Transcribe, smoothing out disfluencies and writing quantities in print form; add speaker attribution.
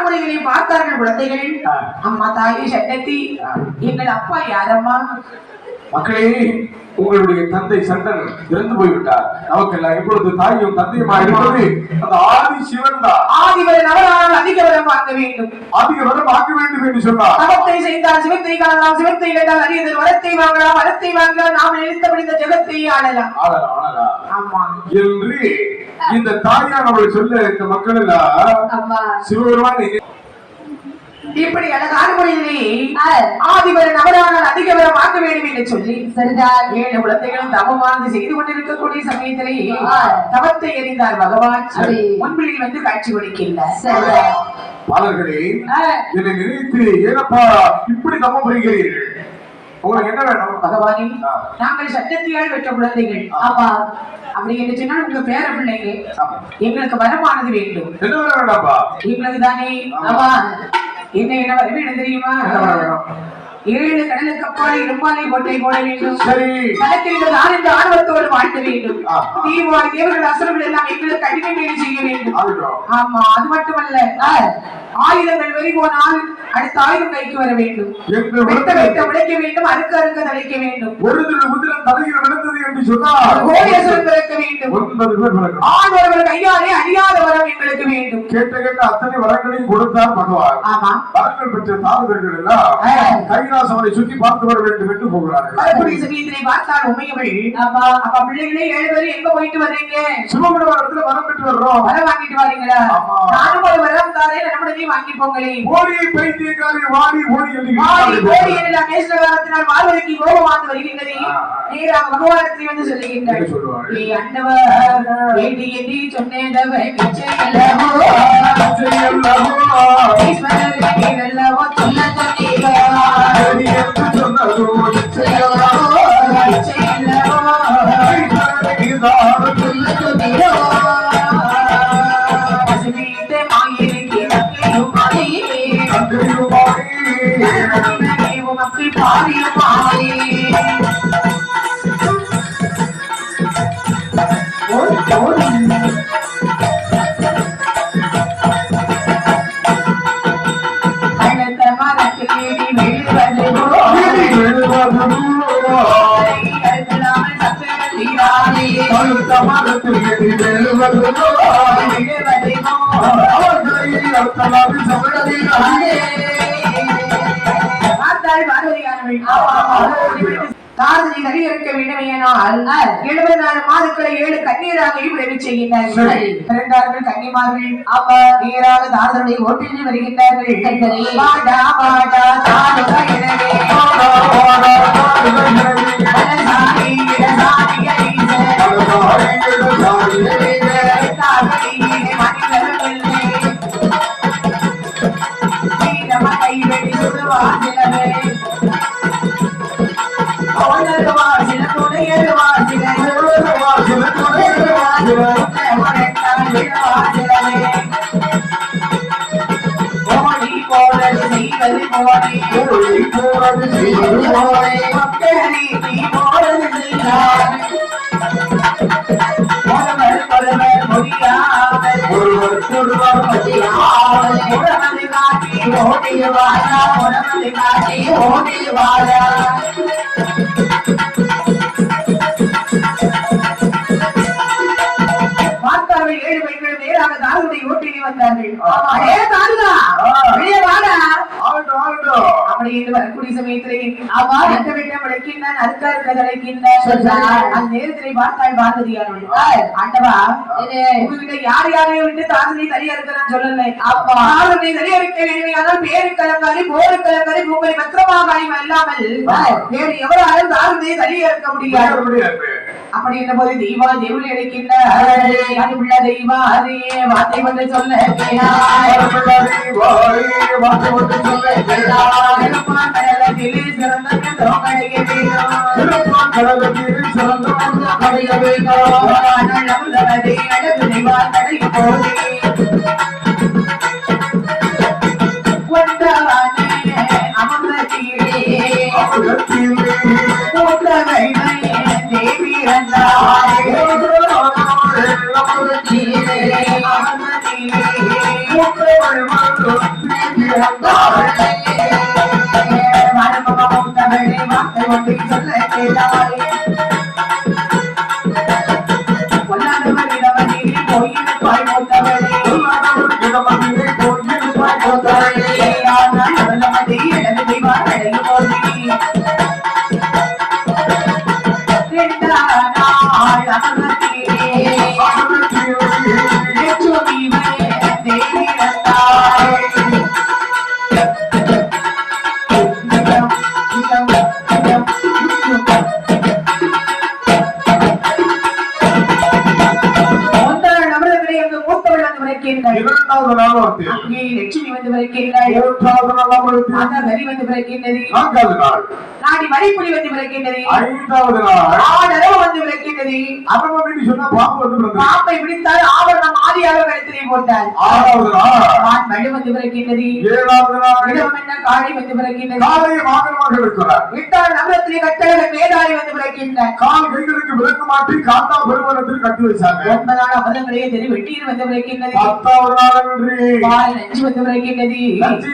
Speaker 1: கார்முறைகளையும் பார்த்தார்கள் குழந்தைகள். அம்மா தாயை சட்டத்தி எங்கள் அப்பா யாரம்மா?
Speaker 2: மக்களே, உங்களுடைய தந்தை சண்டன் இறந்து போய்விட்டார். நமக்கெல்லாம் இப்பொழுது தாயும் தந்தையுமா இருப்பது அந்த ஆதி சிவன் தான்.
Speaker 1: ஆதிவரன் அவரால் அதிகவரம் வாங்க வேண்டும்,
Speaker 2: அதிகவரம் வாங்க வேண்டும் என்று சொன்னார்.
Speaker 1: தவத்தை செய்தால் சிவத்தை காணலாம், சிவத்தை கேட்டால் அறியதில் வரத்தை வாங்கலாம், வரத்தை வாங்கலாம், நாம் நினைத்தபடி இந்த ஜெகத்தை ஆளலாம்.
Speaker 2: ஆமா என்று இந்த தாயார் அவள் சொல்ல இந்த மக்கள் எல்லாம் சிவபெருமான்
Speaker 1: இப்படி அழகான முறையிலே ஆதிவரன் அவரால் அதிகவரம் வாங்க வேண்டும் என்று சொல்லி சரிதான் 7 குழந்தைகளும் தவமானது செய்து கொண்டிருக்கக்கூடிய சமயத்திலே தவத்தை எறிந்தார் பகவான். முன்பில் வந்து காட்சி கொடுக்கின்றார்.
Speaker 2: பாலர்களே, என்னை நினைத்து ஏனப்பா இப்படி தவம் புரிகிறீர்கள்? உங்களுக்கு என்ன வேணும்?
Speaker 1: பகவானே, நாங்கள் சட்டத்தியால் பெற்ற குழந்தைகள். ஆமா, அப்படி என்று சொன்னால் உங்க பேர பிள்ளைங்க, எங்களுக்கு வரமானது வேண்டும்.
Speaker 2: என்ன வர வேண்டாப்பா?
Speaker 1: எங்களுக்கு தானே. ஆமா, என்ன வர வேண்டும் தெரியுமா? 7 கடலுக்கு அப்பால் இருமாலை கோட்டை போட வேண்டும். கடற்கரையில் ஆனந்த ஆர்வத்தோடு வாழ்த்த வேண்டும். தீவாய் தேவர்கள் அசுரர்கள் எல்லாம் எங்களுக்கு அடிமை வேலை செய்ய வேண்டும். ஆமா, அது மட்டுமல்ல, ஆயுதங்கள் வெறி போனால் அடுத்த ஆயுதம் கைக்கு வர வேண்டும். வெட்ட வெட்ட உடைக்க வேண்டும், அறுக்க அறுக்க தலைக்க வேண்டும்.
Speaker 2: ஒரு உதிரம் தலையில் விழுந்தது என்று சொன்னால்
Speaker 1: கோடீஸ்வரன் பிறக்க வேண்டும்.
Speaker 2: 9 பேர் பிறக்கும்.
Speaker 1: ஆண்டவர்கள் கையாலே அழியாத வரம் எங்களுக்கு வேண்டும்.
Speaker 2: கேட்ட அத்தனை வரங்களையும் கொடுத்தார் பகவான்.
Speaker 1: ஆமா,
Speaker 2: வரங்கள் பெற்ற தாரகர்கள் எல்லாம் கைலாசவனை சுற்றி பார்த்து வர வேண்டும் என்று போகிறார்கள்.
Speaker 1: வரக்கூடிய சமயத்திலே பார்த்தால் உண்மையவள், அப்பா பிள்ளைகளே 7 பேரும் எங்க போயிட்டு வர்றீங்க?
Speaker 2: சிவபெருமானத்துல வரம் பெற்று வர்றோம்.
Speaker 1: வரம் வாங்கிட்டு வரீங்களா? நானும் ஒரு வரம் தாரேன், நம்மளையும் வாங்கி போங்களே.
Speaker 2: ஓடி பைத்தியக்காரி வாடி ஓடி என்று
Speaker 1: ஓடி எல்லாம் மேஸ்வரத்தினால் வாழ்வதற்கு கோபமாந்து வருகின்றதே. நேராக பகவானத்தை வந்து சொல்லுகின்றார். ஏ அண்டவர் வேண்டி என்று சொன்னேதவை நிச்சயமல்லவோ, ஈஸ்வரரே நீரல்லவோ சொல்ல சொன்னீரோ,
Speaker 2: சொன்னதோ நிச்சயமல்லவோ,
Speaker 1: நிச்சயமல்லவோ
Speaker 2: நீதான் சொல்ல சொன்னீரோ.
Speaker 1: பசுமீட்டே மாயிருக்கு நக்கையுமாடி, உமக்கு பாரியுமாடி. அடுத்த மரத்தில் தாரதி நடிகருக்கு வேண்டுமையானால் 74 மாதங்களை 7 கண்ணீராக விளைவு செய்கின்றார்கள். பிறந்தார்கள் கன்னிமார்கள். அப்ப நேராக தாரதனுடைய ஓட்டில் வருகின்றார்கள். வாடா வாடா தாருக எனவே, கைவெடி சுடுவாசிலவே, சில துணையது வாசிலே, ஓடி போறது செய்வது போனே, போறது செய்வது போனே, மக்கள் நீதி போறது செய்தார். ஒருவர் முடியாமல், ஒருவர் முடியாமல், உடமது காட்டி ஓடிவாரா, உடமது காட்டி ஓடிவாரா. பார்த்தார்கள் 7 பெண்கள் நேராக தாருடைய ஓட்டினி வந்தார்கள். அதே தாருதா வெளியே வாடா அப்படி என்று வரக்கூடிய சமயத்திலே அவா எந்த விட்டம் விளக்கின்றான், அறுக்க அறுக்க தலைக்கின்றான். அந்த நேரத்திலே பார்த்தாள் பார்வதியானவள், ஆண்டவா உங்ககிட்ட யார் யாரையும் விட்டு தாருதை தனியா இருக்கிறான்னு சொல்லல. அப்பா தாருதை தனியா இருக்க வேண்டுமே, ஆனால் பேரு கலங்காரி போரு கலங்காரி உங்களை பத்திரமாக இல்லாமல் வேறு எவராலும் தாருதை தனியா இருக்க முடியாது. அப்படி என்ற போது தெய்வா தேவலி அழைக்கின்ற உள்ள தெய்வா அதையே வார்த்தை வந்து சொல்ல தேவி
Speaker 2: இரண்டாவது நாள் வார்த்தை
Speaker 1: அங்கே லட்சுமி வந்து பிறக்கின்றாள்.
Speaker 2: மூன்றாவது நாள் அமிர்தம்
Speaker 1: அந்த வரி வந்து பிறக்கின்றது.
Speaker 2: நான்காவது நாள்
Speaker 1: நாடி மணிப்புலி வந்து பிறக்கின்றது.
Speaker 2: ஐந்தாவது நாள்
Speaker 1: ஆடரவு வந்து பிறக்கின்றது.
Speaker 2: அவன் சொன்னா பாம்பு வந்து பிறந்தது.
Speaker 1: பாம்பை பிடித்தால் ஆபரணம் ஆதியாக கழுத்திலே போட்டார்.
Speaker 2: ஆறாவது நாள்
Speaker 1: ஆண் மழு வந்து பிறக்கின்றது.
Speaker 2: ஏழாவது நாள்
Speaker 1: இடவம் என்ன காளி வந்து பிறக்கின்றது.
Speaker 2: காலையை வாகனமாக இருக்கிறார்.
Speaker 1: எட்டாவது நகரத்திலே கட்டழகன் வேதாளி வந்து பிறக்கின்றார்.
Speaker 2: கால் கைகளுக்கு விளக்கு மாட்டி காத்தா பெருமனத்தில் கட்டி வச்சாங்க.
Speaker 1: ஒன்பதாம் அமரங்களே தெரி வெட்டியில் வந்து பிறக்கின்றது.
Speaker 2: 10வது நாள் அன்று
Speaker 1: பால் நஞ்சு வந்து பிறக்கின்றது.
Speaker 2: நஞ்சி